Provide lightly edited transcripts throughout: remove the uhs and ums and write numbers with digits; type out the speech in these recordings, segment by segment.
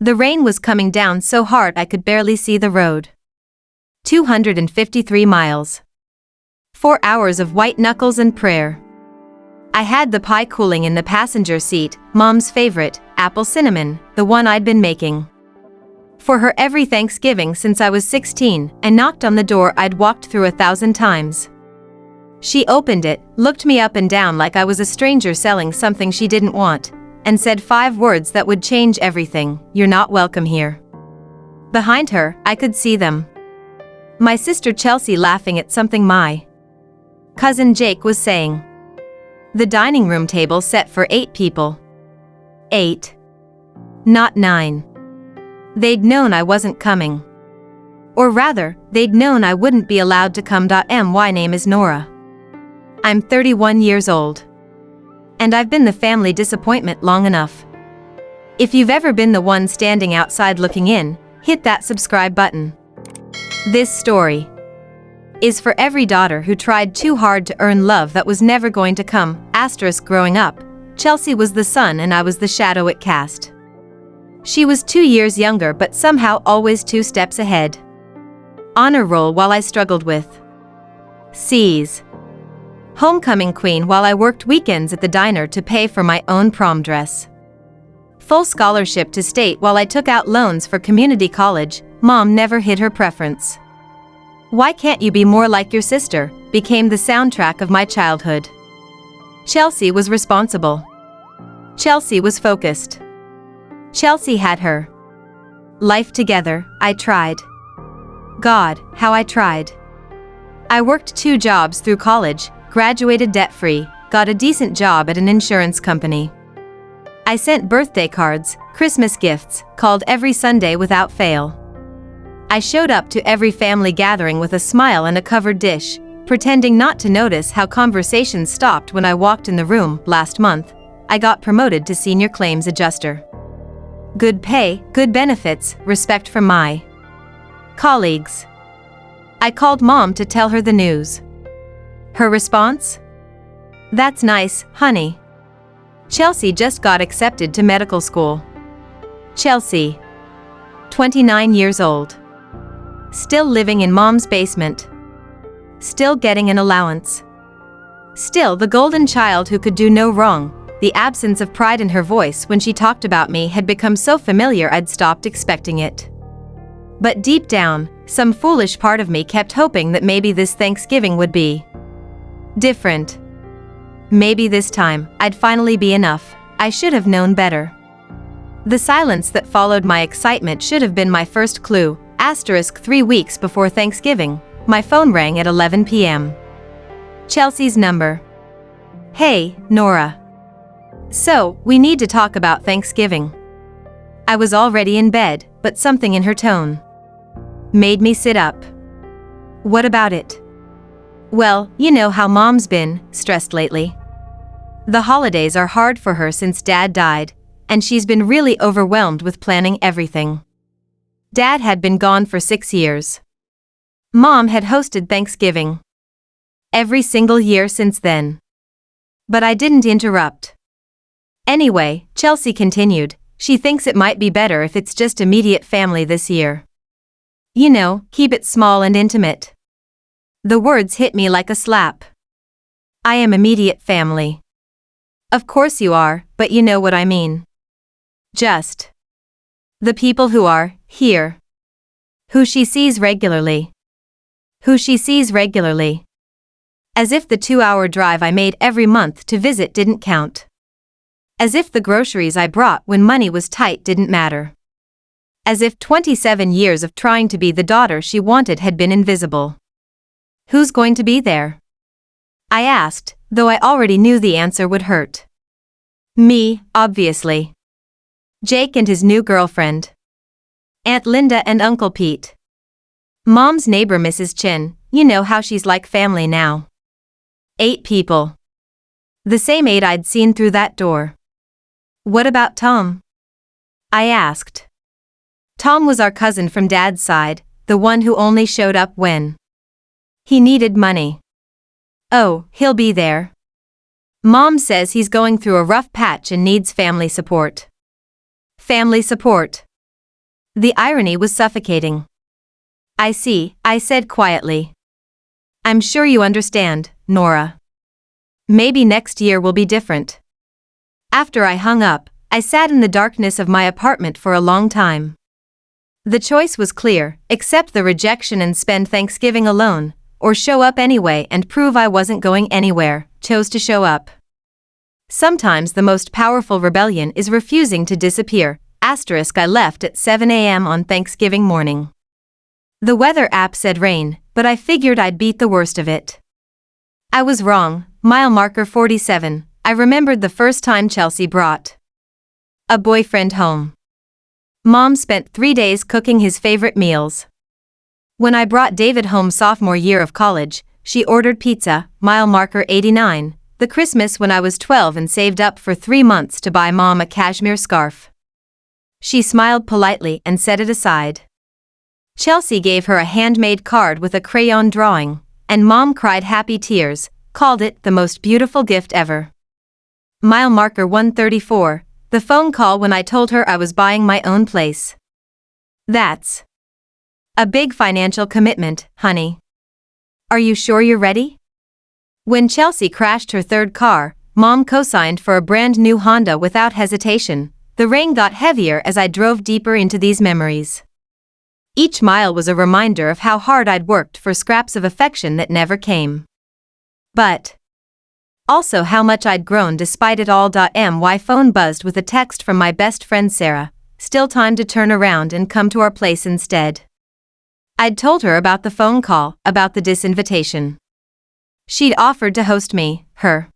The rain was coming down so hard I could barely see the road. 253 miles. 4 hours of white knuckles and prayer. I had the pie cooling in the passenger seat, Mom's favorite, apple cinnamon, the one I'd been making for her every Thanksgiving since I was 16, and knocked on the door I'd walked through 1,000 times. She opened it, looked me up and down like I was a stranger selling something she didn't want, and said 5 words that would change everything: "You're not welcome here." Behind her, I could see them. My sister Chelsea laughing at something my cousin Jake was saying. The dining room table set for 8 people. 8. Not 9. They'd known I wasn't coming. Or rather, they'd known I wouldn't be allowed to come. My name is Nora. I'm 31 years old. And I've been the family disappointment long enough. If you've ever been the one standing outside looking in, hit that subscribe button. This story is for every daughter who tried too hard to earn love that was never going to come. Growing up, Chelsea was the sun and I was the shadow it cast. She was 2 years younger but somehow always 2 steps ahead. Honor roll while I struggled with C's. Homecoming queen while I worked weekends at the diner to pay for my own prom dress. Full scholarship to state while I took out loans for community college. Mom never hid her preference. "Why can't you be more like your sister?" became the soundtrack of my childhood. Chelsea was responsible. Chelsea was focused. Chelsea had her life together. I tried. God, how I tried. I worked 2 jobs through college, graduated debt-free, got a decent job at an insurance company. I sent birthday cards, Christmas gifts, called every Sunday without fail. I showed up to every family gathering with a smile and a covered dish, pretending not to notice how conversations stopped when I walked in the room. Last month, I got promoted to senior claims adjuster. Good pay, good benefits, respect from my colleagues. I called Mom to tell her the news. Her response? "That's nice, honey. Chelsea just got accepted to medical school." Chelsea, 29 years old. Still living in Mom's basement. Still getting an allowance. Still the golden child who could do no wrong. The absence of pride in her voice when she talked about me had become so familiar I'd stopped expecting it. But deep down, some foolish part of me kept hoping that maybe this Thanksgiving would be different. Maybe this time, I'd finally be enough. I should have known better. The silence that followed my excitement should have been my first clue. 3 weeks before Thanksgiving, my phone rang at 11 p.m. Chelsea's number. "Hey, Nora. So, we need to talk about Thanksgiving." I was already in bed, but something in her tone made me sit up. "What about it?" "Well, you know how Mom's been stressed lately. The holidays are hard for her since Dad died, and she's been really overwhelmed with planning everything. Dad had been gone for 6 years. Mom had hosted Thanksgiving every single year since then. But I didn't interrupt. Anyway, Chelsea continued, she thinks it might be better if it's just immediate family this year. You know, keep it small and intimate." The words hit me like a slap. I am immediate family. Of course you are, but you know what I mean. Just the people who are here. Who she sees regularly. Who she sees regularly. As if the 2-hour drive I made every month to visit didn't count. As if the groceries I brought when money was tight didn't matter. As if 27 years of trying to be the daughter she wanted had been invisible. "Who's going to be there?" I asked, though I already knew the answer would hurt. "Me, obviously. Jake and his new girlfriend. Aunt Linda and Uncle Pete. Mom's neighbor Mrs. Chin, you know how she's like family now. 8 people. The same 8 I'd seen through that door." "What about Tom?" I asked. Tom was our cousin from Dad's side, the one who only showed up when he needed money. "Oh, he'll be there. Mom says he's going through a rough patch and needs family support." Family support. The irony was suffocating. I see, I said quietly. I'm sure you understand, Nora. Maybe next year will be different. After I hung up, I sat in the darkness of my apartment for a long time. The choice was clear: accept the rejection and spend Thanksgiving alone, or show up anyway and prove I wasn't going anywhere. Chose to show up. Sometimes the most powerful rebellion is refusing to disappear. I left at 7 a.m. on Thanksgiving morning. The weather app said rain, but I figured I'd beat the worst of it. I was wrong. Mile marker 47. I remembered the first time Chelsea brought a boyfriend home. Mom spent 3 days cooking his favorite meals. When I brought David home sophomore year of college, she ordered pizza. Mile marker 89. The Christmas when I was 12 and saved up for 3 months to buy Mom a cashmere scarf. She smiled politely and set it aside. Chelsea gave her a handmade card with a crayon drawing, and Mom cried happy tears, called it the most beautiful gift ever. Mile marker 134, the phone call when I told her I was buying my own place. That's a big financial commitment, honey. Are you sure you're ready? When Chelsea crashed her third car, Mom co-signed for a brand new Honda without hesitation. The rain got heavier as I drove deeper into these memories. Each mile was a reminder of how hard I'd worked for scraps of affection that never came. But also how much I'd grown despite it all. My phone buzzed with a text from my best friend Sarah. Still time to turn around and come to our place instead. I'd told her about the phone call, about the disinvitation. She'd offered to host me, her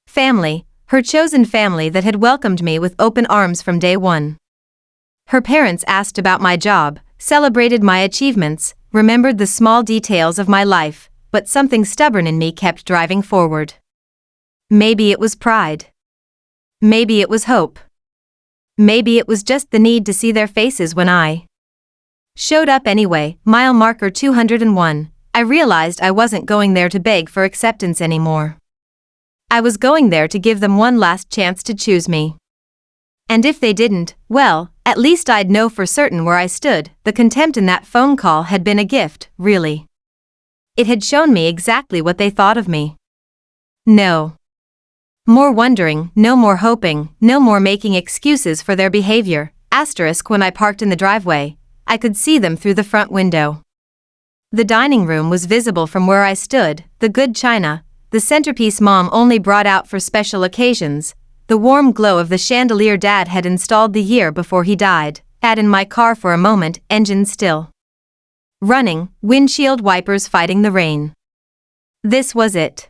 family, her chosen family that had welcomed me with open arms from day one. Her parents asked about my job, celebrated my achievements, remembered the small details of my life, but something stubborn in me kept driving forward. Maybe it was pride. Maybe it was hope. Maybe it was just the need to see their faces when I showed up anyway. Mile marker 201. I realized I wasn't going there to beg for acceptance anymore. I was going there to give them one last chance to choose me. And if they didn't, well, at least I'd know for certain where I stood. The contempt in that phone call had been a gift, really. It had shown me exactly what they thought of me. No more wondering, no more hoping, no more making excuses for their behavior. When I parked in the driveway, I could see them through the front window. The dining room was visible from where I stood, the good china, the centerpiece Mom only brought out for special occasions, the warm glow of the chandelier Dad had installed the year before he died. In my car for a moment, engine still running, windshield wipers fighting the rain. This was it.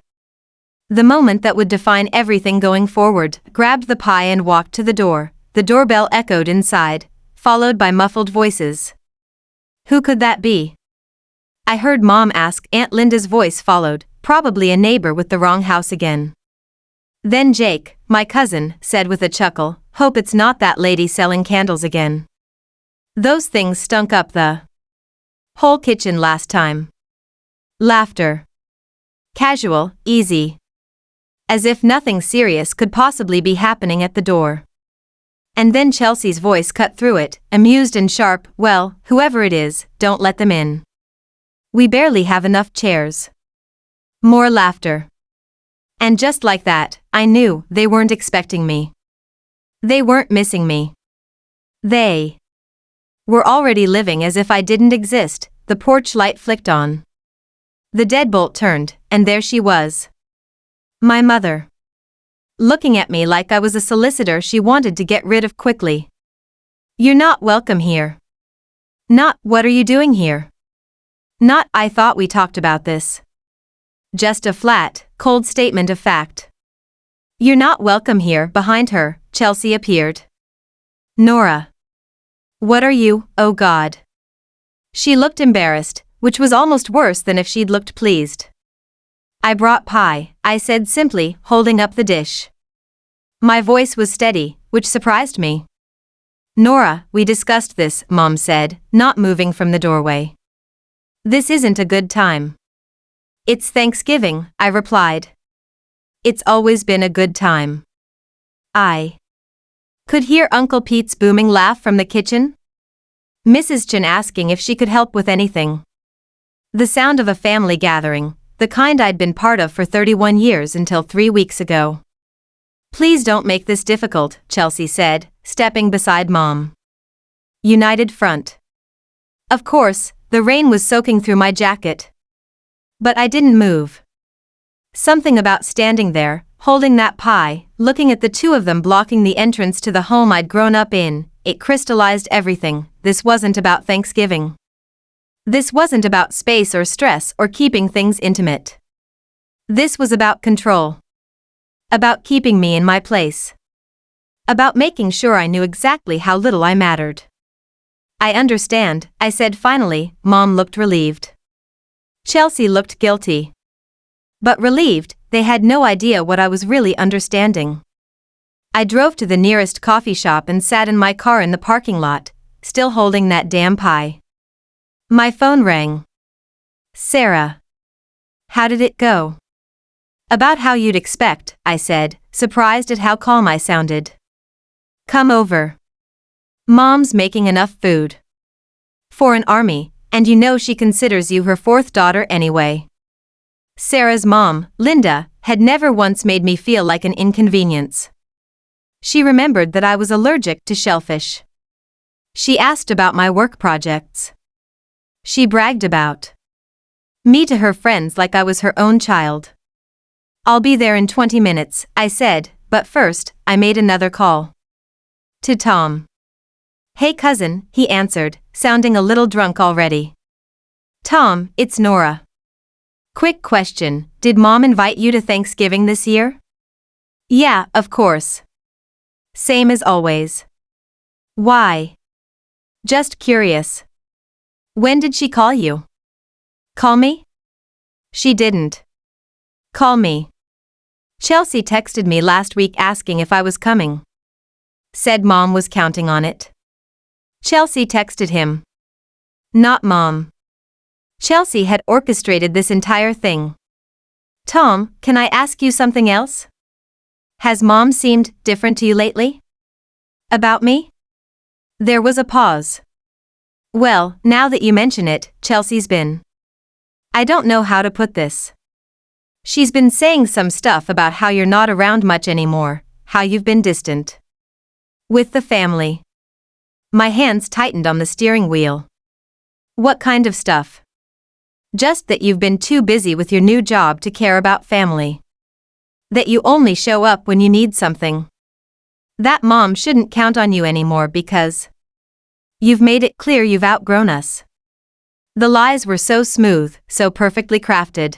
The moment that would define everything going forward. Grabbed the pie and walked to the door. The doorbell echoed inside, followed by muffled voices. Who could that be? I heard Mom ask. Aunt Linda's voice followed, probably a neighbor with the wrong house again. Then Jake, my cousin, said with a chuckle, hope it's not that lady selling candles again. Those things stunk up the whole kitchen last time. Laughter. Casual, easy. As if nothing serious could possibly be happening at the door. And then Chelsea's voice cut through it, amused and sharp. Well, whoever it is, don't let them in. We barely have enough chairs. More laughter. And just like that, I knew they weren't expecting me. They weren't missing me. They were already living as if I didn't exist. The porch light flicked on. The deadbolt turned, and there she was. My mother. Looking at me like I was a solicitor she wanted to get rid of quickly. You're not welcome here. Not, what are you doing here? Not, I thought we talked about this. Just a flat, cold statement of fact. You're not welcome here. Behind her, Chelsea appeared. Nora. What are you, oh God? She looked embarrassed, which was almost worse than if she'd looked pleased. I brought pie, I said simply, holding up the dish. My voice was steady, which surprised me. Nora, we discussed this, Mom said, not moving from the doorway. This isn't a good time. It's Thanksgiving, I replied. It's always been a good time. I could hear Uncle Pete's booming laugh from the kitchen. Mrs. Chen asking if she could help with anything. The sound of a family gathering, the kind I'd been part of for 31 years until 3 weeks ago. Please don't make this difficult, Chelsea said, stepping beside Mom. United front. Of course, the rain was soaking through my jacket. But I didn't move. Something about standing there, holding that pie, looking at the two of them blocking the entrance to the home I'd grown up in, it crystallized everything. This wasn't about Thanksgiving. This wasn't about space or stress or keeping things intimate. This was about control. About keeping me in my place. About making sure I knew exactly how little I mattered. I understand, I said finally. Mom looked relieved. Chelsea looked guilty. But relieved, they had no idea what I was really understanding. I drove to the nearest coffee shop and sat in my car in the parking lot, still holding that damn pie. My phone rang. Sarah. How did it go? About how you'd expect, I said, surprised at how calm I sounded. Come over. Mom's making enough food. For an army, and you know she considers you her fourth daughter anyway. Sarah's mom, Linda, had never once made me feel like an inconvenience. She remembered that I was allergic to shellfish. She asked about my work projects. She bragged about me to her friends like I was her own child. I'll be there in 20 minutes, I said, but first, I made another call. To Tom. Hey cousin, he answered, sounding a little drunk already. Tom, it's Nora. Quick question, did Mom invite you to Thanksgiving this year? Yeah, of course. Same as always. Why? Just curious. When did she call you? Call me? She didn't. Call me. Chelsea texted me last week asking if I was coming. Said Mom was counting on it. Chelsea texted him. Not Mom. Chelsea had orchestrated this entire thing. Tom, can I ask you something else? Has Mom seemed different to you lately? About me? There was a pause. Well, now that you mention it, Chelsea's been. I don't know how to put this. She's been saying some stuff about how you're not around much anymore, how you've been distant. With the family. My hands tightened on the steering wheel. What kind of stuff? Just that you've been too busy with your new job to care about family. That you only show up when you need something. That Mom shouldn't count on you anymore because you've made it clear you've outgrown us. The lies were so smooth, so perfectly crafted.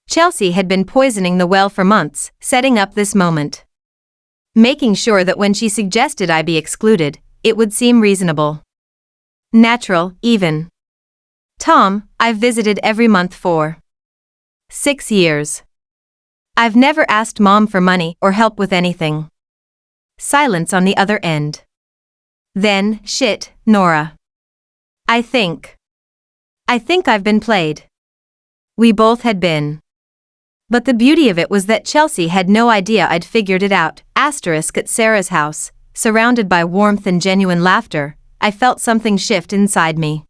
Chelsea had been poisoning the well for months, setting up this moment. Making sure that when she suggested I be excluded, it would seem reasonable. Natural, even. Tom, I've visited every month for 6 years. I've never asked Mom for money or help with anything. Silence on the other end. Then, shit, Nora. I think I've been played. We both had been. But the beauty of it was that Chelsea had no idea I'd figured it out. Asterisk at Sarah's house, surrounded by warmth and genuine laughter, I felt something shift inside me.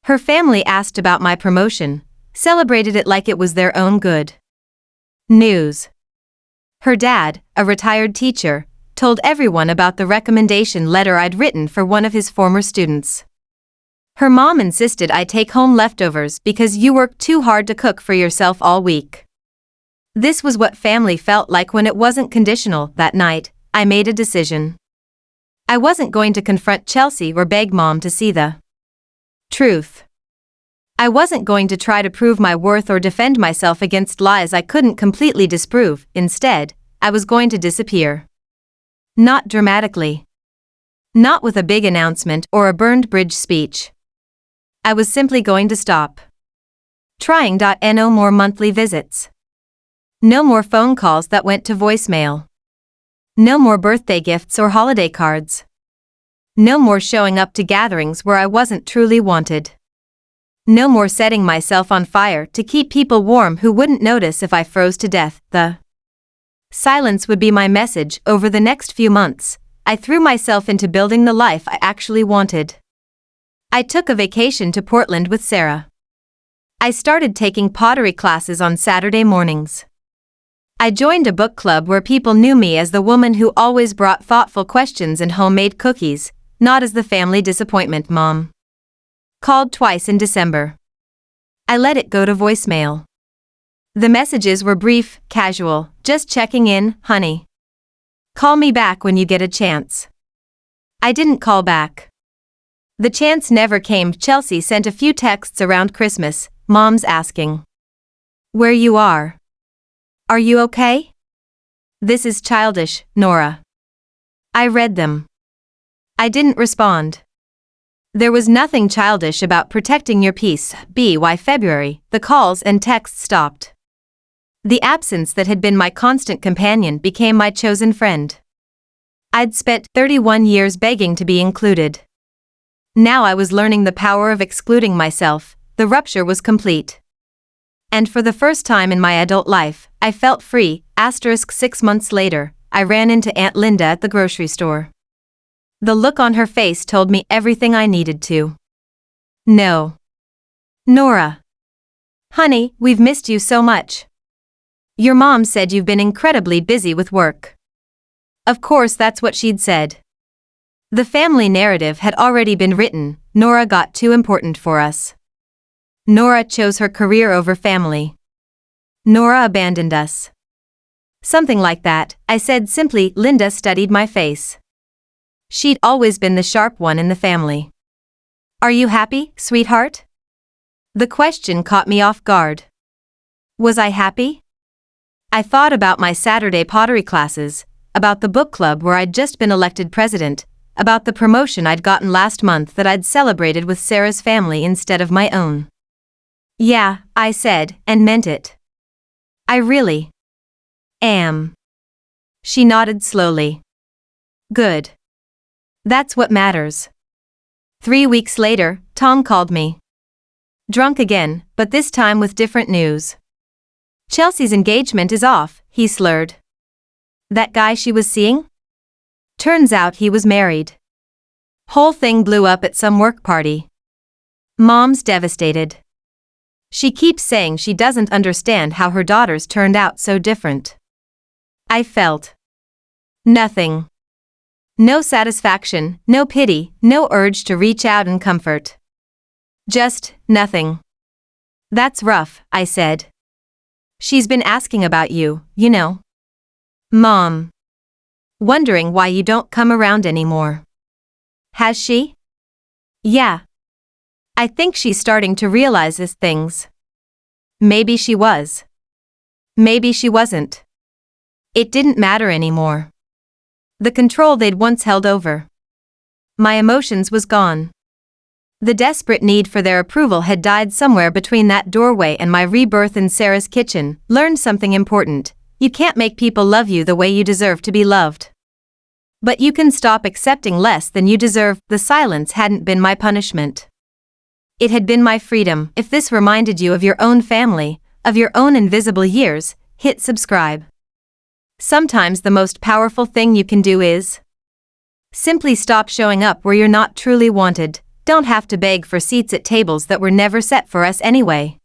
Her family asked about my promotion, celebrated it like it was their own good news. Her dad, a retired teacher, told everyone about the recommendation letter I'd written for one of his former students. Her mom insisted I take home leftovers because you worked too hard to cook for yourself all week. This was what family felt like when it wasn't conditional. That night, I made a decision. I wasn't going to confront Chelsea or beg Mom to see the truth. I wasn't going to try to prove my worth or defend myself against lies I couldn't completely disprove. Instead, I was going to disappear. Not dramatically. Not with a big announcement or a burned bridge speech. I was simply going to stop. Trying. No more monthly visits. No more phone calls that went to voicemail. No more birthday gifts or holiday cards. No more showing up to gatherings where I wasn't truly wanted. No more setting myself on fire to keep people warm who wouldn't notice if I froze to death. The silence would be my message. Over the next few months, I threw myself into building the life I actually wanted. I took a vacation to Portland with Sarah. I started taking pottery classes on Saturday mornings. I joined a book club where people knew me as the woman who always brought thoughtful questions and homemade cookies, not as the family disappointment mom. Called twice in December. I let it go to voicemail. The messages were brief, casual, just checking in, honey. Call me back when you get a chance. I didn't call back. The chance never came. Chelsea sent a few texts around Christmas, mom's asking where you are. Are you okay? This is childish, Nora. I read them. I didn't respond. There was nothing childish about protecting your peace. By February, the calls and texts stopped. The absence that had been my constant companion became my chosen friend. I'd spent 31 years begging to be included. Now I was learning the power of excluding myself. The rupture was complete. And for the first time in my adult life, I felt free. 6 months later, I ran into Aunt Linda at the grocery store. The look on her face told me everything I needed to know. Nora. Honey, we've missed you so much. Your mom said you've been incredibly busy with work. Of course, that's what she'd said. The family narrative had already been written. Nora got too important for us. Nora chose her career over family. Nora abandoned us. Something like that, I said simply. Linda studied my face. She'd always been the sharp one in the family. Are you happy, sweetheart? The question caught me off guard. Was I happy? I thought about my Saturday pottery classes, about the book club where I'd just been elected president, about the promotion I'd gotten last month that I'd celebrated with Sarah's family instead of my own. Yeah, I said, and meant it. I really am. She nodded slowly. Good. That's what matters. 3 weeks later, Tom called me. Drunk again, but this time with different news. Chelsea's engagement is off, he slurred. That guy she was seeing? Turns out he was married. Whole thing blew up at some work party. Mom's devastated. She keeps saying she doesn't understand how her daughters turned out so different. I felt nothing. No satisfaction, no pity, no urge to reach out and comfort. Just nothing. That's rough, I said. She's been asking about you, you know. Mom. Wondering why you don't come around anymore. Has she? Yeah. I think she's starting to realize these things. Maybe she was. Maybe she wasn't. It didn't matter anymore. The control they'd once held over my emotions was gone. The desperate need for their approval had died somewhere between that doorway and my rebirth in Sarah's kitchen. Learned something important. You can't make people love you the way you deserve to be loved. But you can stop accepting less than you deserve. The silence hadn't been my punishment. It had been my freedom. If this reminded you of your own family, of your own invisible years, hit subscribe. Sometimes the most powerful thing you can do is simply stop showing up where you're not truly wanted. Don't have to beg for seats at tables that were never set for us anyway.